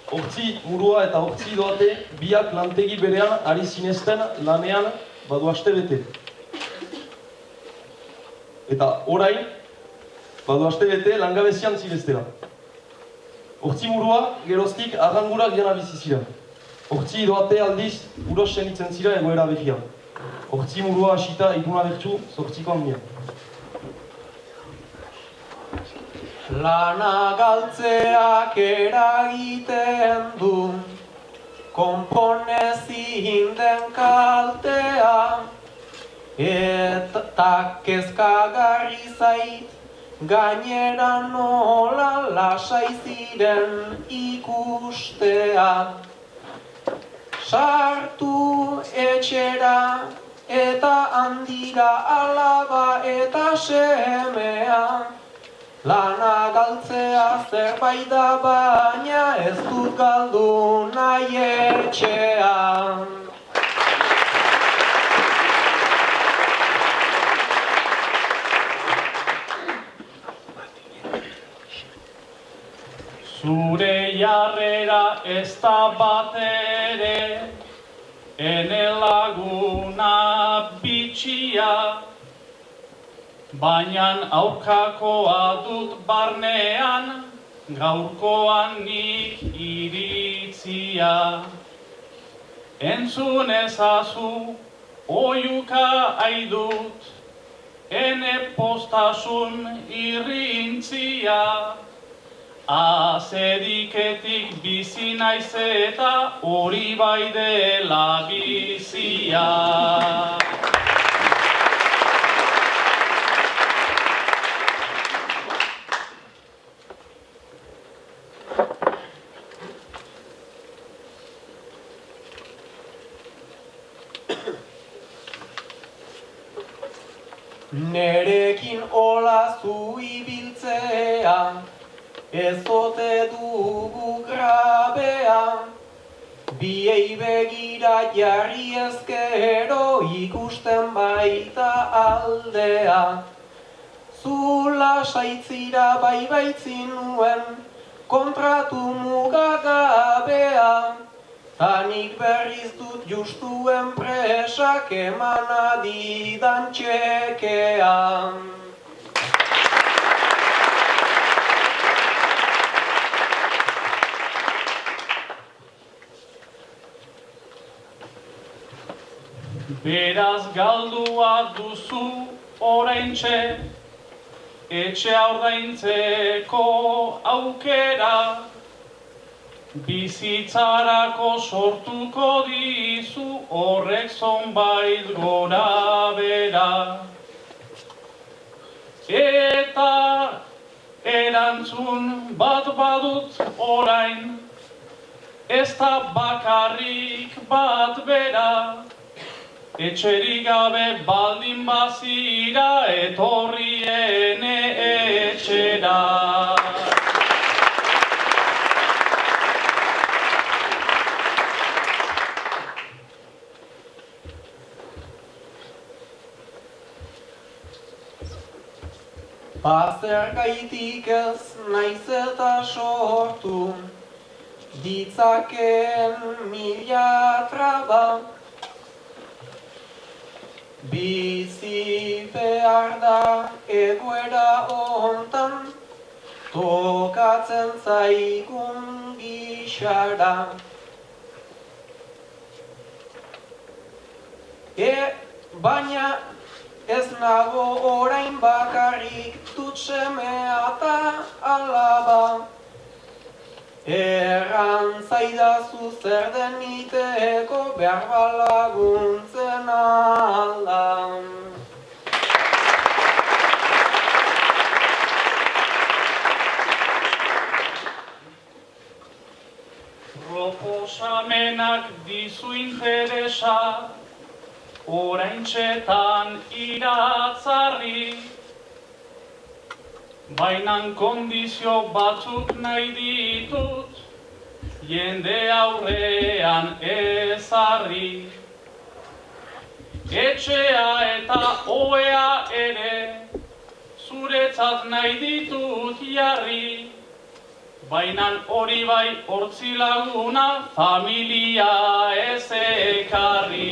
Hortzi murua eta hortzi doate biak lantegi berean ari zinezten lanean badu aste bete. Eta orain, badu aste bete langabezian zireztera. Hortzi murua geroztik arrangurak jana bizizira. Hortzi doate aldiz uros senitzen zira egoera behian. Hortzi murua hasita ikuna bertsu zortziko handia. Lana galtzeak eragiten du, konponezin den kaltea, eta kezkagarri zait, gainera nola lasai ziren ikustea. Sartu etxera eta handira alaba eta semea, lana galtzea zerbait da baina ez dut galdu nahi etxea. Zure jarrera ez da bat ere, ene laguna bitxia, baina aurkakoa dut barnean, gaurkoan nik iritzia. Entzun ezazu, oiuka aidut, ene postasun irrintzia. Azediketik bizi naiz eta hori bai dela bizia. Nerekin olazu ibiltzea, ez ote dugu grabea, biei begira jarri ezkero ikusten baita aldea. Zu lasaitzira bai baitzinuen kontratu mugagabea, tanik berriz dut justu enpresak eman adidan txekean. Beraz galdua duzu oraintxe, etxea ordaintzeko aukera, bizitzarako sortuko dizu horrek zonbait gora bera. Eta erantzun bat badut orain, ez da bakarrik bat bera. Etxerik gabe baldin bazira etorri ene etxera. Bazergaitik ez naiz eta sortu, ditzakeen mila traba. Bizi behar da egoera hontan, tokatzen zaigun gixara. Baina ez nago orain bakarrik dut semea eta alaba. Erran zaidazu zer den iteko behar balaguntzen alda. Proposamenak dizu interesa, oraintxetan iratzarri, bainan kondizio batzuk nahi ditut, jende aurrean ezarri. Etxea eta ohea ere, zuretzat nahi ditut jarri, Bainan hori bai hortzi laguna, familia ez ekarri.